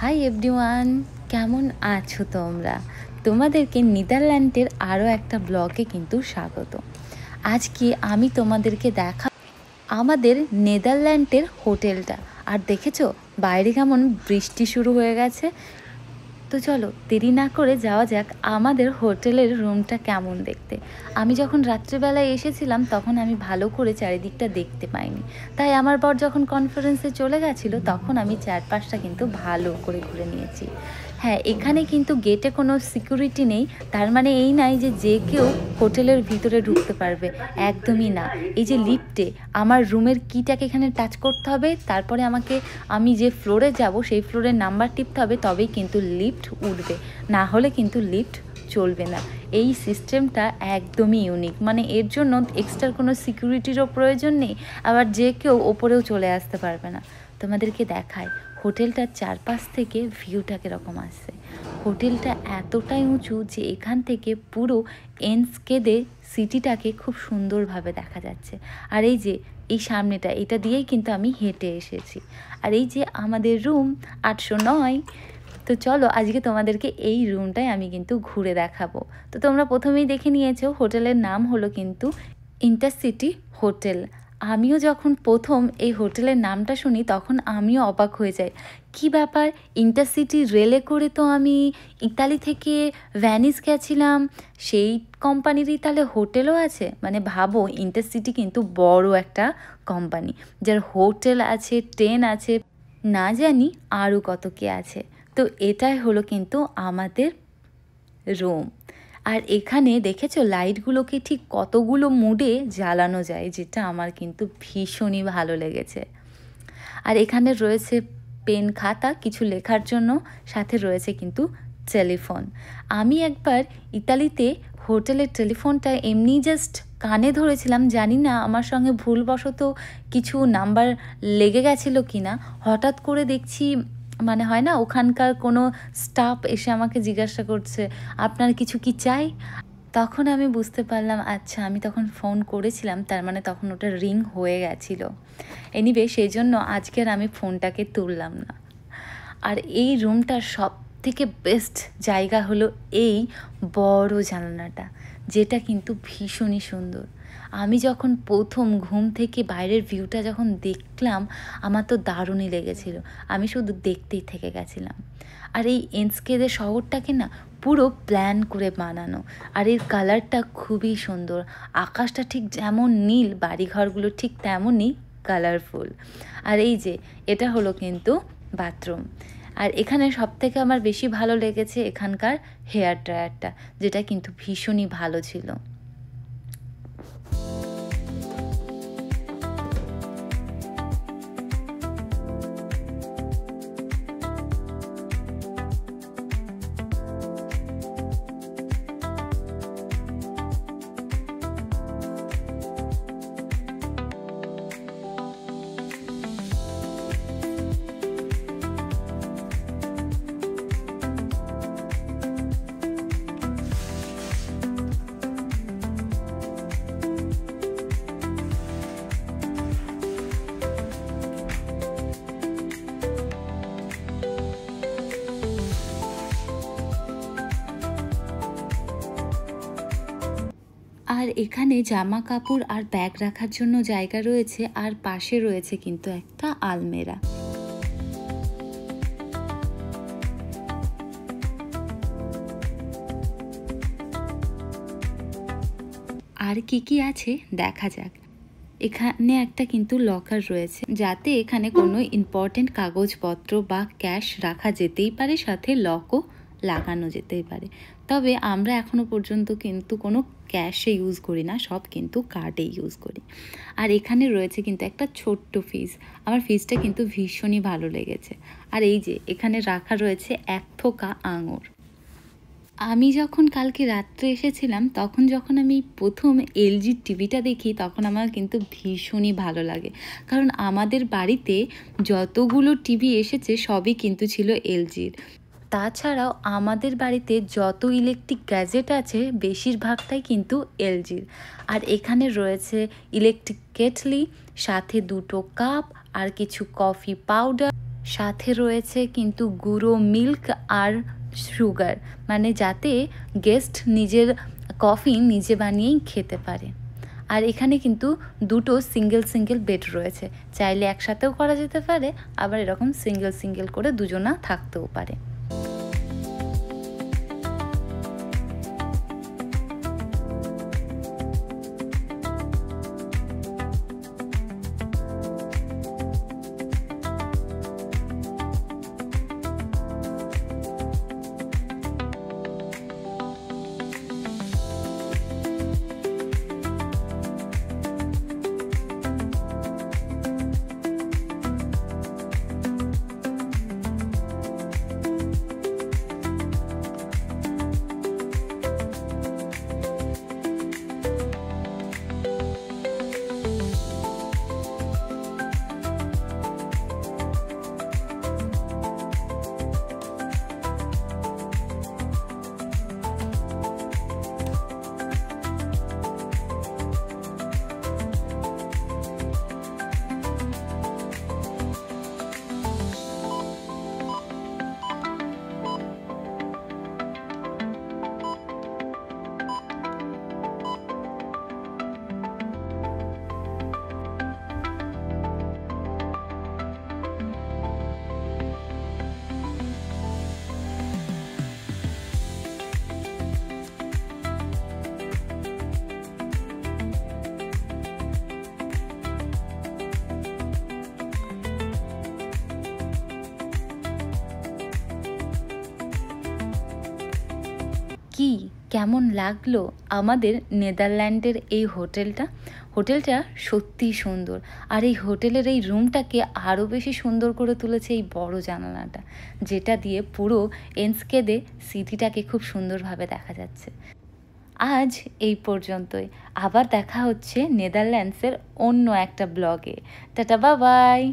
Hi everyone, কেমন আছো তোমরা? তোমাদেরকে নেদারল্যান্ডের আরও একটা ব্লগে কিন্তু স্বাগত। আজকে আমি তোমাদেরকে আমাদের নেদারল্যান্ডের হোটেলটা। আর দেখেছো বাইরে কেমন বৃষ্টি শুরু হয়ে গেছে। তো চলো দেরি না করে যাওয়া যাক আমাদের হোটেলের রুমটা কেমন দেখতে। আমি যখন রাত্রিবেলায় এসেছিলাম তখন আমি ভালো করে চারিদিকটা দেখতে পাইনি, তাই আমার বর যখন কনফারেন্সে চলে গেছিলো তখন আমি চারপাশটা কিন্তু ভালো করে ঘুরে নিয়েছি। হ্যাঁ, এখানে কিন্তু গেটে কোনো সিকিউরিটি নেই, তার মানে এই নাই যে যে কেউ হোটেলের ভিতরে ঢুকতে পারবে, একদমই না। এই যে লিফটে আমার রুমের কিটাকে এখানে টাচ করতে হবে, তারপরে আমি যে ফ্লোরে যাব সেই ফ্লোরের নাম্বার টিপতে হবে, তবেই কিন্তু লিফট উঠবে, না হলে কিন্তু লিফট চলবে না। এই সিস্টেমটা একদমই ইউনিক, মানে এর জন্য এক্সট্রা কোনো সিকিউরিটিরও প্রয়োজন নেই, আবার যে কেউ ওপরেও চলে আসতে পারবে না। তোমাদেরকে দেখায় হোটেলটার চারপাশ থেকে ভিউটা কীরকম আসছে। হোটেলটা এতটাই উঁচু যে এখান থেকে পুরো এনস্কেদে সিটিটাকে খুব সুন্দরভাবে দেখা যাচ্ছে। আর এই যে এই সামনেটা, এটা দিয়েই কিন্তু আমি হেঁটে এসেছি। আর এই যে আমাদের রুম 809। তো চলো আজকে তোমাদেরকে এই রুমটাই আমি কিন্তু ঘুরে দেখাবো। তো তোমরা প্রথমেই দেখে নিয়েছো হোটেলের নাম হলো কিন্তু ইন্টারসিটি হোটেল। আমিও যখন প্রথম এই হোটেলের নামটা শুনি তখন আমিও অবাক হয়ে যাই, কি ব্যাপার, ইন্টারসিটি রেলে করে তো আমি ইতালি থেকে ভ্যানিস গেছিলাম, সেই কোম্পানিরই তাহলে হোটেলও আছে। মানে ভাবো, ইন্টারসিটি কিন্তু বড় একটা কোম্পানি, যার হোটেল আছে, ট্রেন আছে, না জানি আরও কত কি আছে। তো এটাই হলো কিন্তু আমাদের রুম। আর এখানে দেখেছো লাইটগুলোকে ঠিক কতগুলো মুডে জ্বালানো যায়, যেটা আমার কিন্তু ভীষণই ভালো লেগেছে। আর এখানে রয়েছে পেন খাতা কিছু লেখার জন্য, সাথে রয়েছে কিন্তু টেলিফোন। আমি একবার ইতালিতে হোটেলের টেলিফোনটা এমনি জাস্ট কানে ধরেছিলাম, জানি না আমার সঙ্গে ভুলবশত কিছু নাম্বার লেগে গেছিলো কি না। হঠাৎ করে দেখছি, মানে হয় না, ওখানকার কোনো স্টাফ এসে আমাকে জিজ্ঞাসা করছে আপনার কিছু কি চাই। তখন আমি বুঝতে পারলাম আচ্ছা আমি তখন ফোন করেছিলাম, তার মানে তখন ওটা রিং হয়ে গেছিলো। এনিওয়ে সেই জন্য আজকের আমি ফোনটাকে তুললাম না। আর এই রুমটার সব থেকে বেস্ট জায়গা হলো এই বড় জানালাটা, যেটা কিন্তু ভীষণই সুন্দর। আমি যখন প্রথম ঘুম থেকে বাইরের ভিউটা যখন দেখলাম আমার তো দারুণই লেগেছিল, আমি শুধু দেখতেই থেকে গেছিলাম। আর এই এনস্কেদে শহরটাকে না পুরো প্ল্যান করে বানানো, আর এর কালারটা খুবই সুন্দর। আকাশটা ঠিক যেমন নীল, বাড়িঘরগুলো ঠিক তেমনই কালারফুল। আর এই যে এটা হলো কিন্তু বাথরুম। আর এখানে সবথেকে আমার বেশি ভালো লেগেছে এখানকার হেয়ার ড্রায়ারটা, যেটা কিন্তু ভীষণই ভালো ছিল। আর এখানে জামা কাপড় আর ব্যাগ রাখার জন্য জায়গা রয়েছে, আর পাশে রয়েছে কিন্তু একটা আলমেরা। আর কি আছে দেখা যাক। এখানে একটা কিন্তু লকার রয়েছে, যাতে এখানে কোনো ইম্পর্টেন্ট কাগজপত্র বা ক্যাশ রাখা যেতেই পারে, সাথে লকও লাগানো যেতেই পারে। তবে আমরা এখনো পর্যন্ত কিন্তু কোনো ক্যাশে ইউজ করি না, সব কিন্তু কার্ডে ইউজ করি। আর এখানে রয়েছে কিন্তু একটা ছোট্ট ফ্রিজ, আমার ফ্রিজটা কিন্তু ভীষণই ভালো লেগেছে। আর এই যে এখানে রাখা রয়েছে এক থোকা আঙুর। আমি যখন কালকে রাত্রে এসেছিলাম তখন যখন আমি প্রথম এলজির টিভিটা দেখি তখন আমার কিন্তু ভীষণই ভালো লাগে, কারণ আমাদের বাড়িতে যতগুলো টিভি এসেছে সবই কিন্তু ছিল এলজির। তাছাড়াও আমাদের বাড়িতে যত ইলেকট্রিক গ্যাজেট আছে বেশিরভাগটাই কিন্তু এলজির। আর এখানে রয়েছে ইলেকট্রিক কেটলি, সাথে দুটো কাপ আর কিছু কফি পাউডার, সাথে রয়েছে কিন্তু গুঁড়ো মিল্ক আর সুগার, মানে যাতে গেস্ট নিজের কফি নিজে বানিয়েই খেতে পারে। আর এখানে কিন্তু দুটো সিঙ্গেল বেড রয়েছে, চাইলে একসাথেও করা যেতে পারে, আবার এরকম সিঙ্গেল করে দুজনা থাকতেও পারে। কি কেমন লাগলো আমাদের নেদারল্যান্ডের এই হোটেলটা সত্যিই সুন্দর। আর এই হোটেলের এই রুমটাকে আরও বেশি সুন্দর করে তুলেছে এই বড় জানালাটা, যেটা দিয়ে পুরো এনস্কেদে সিটিটাকে খুব সুন্দরভাবে দেখা যাচ্ছে। আজ এই পর্যন্তই, আবার দেখা হচ্ছে নেদারল্যান্ডসের অন্য একটা ব্লগে। Tata, bye bye.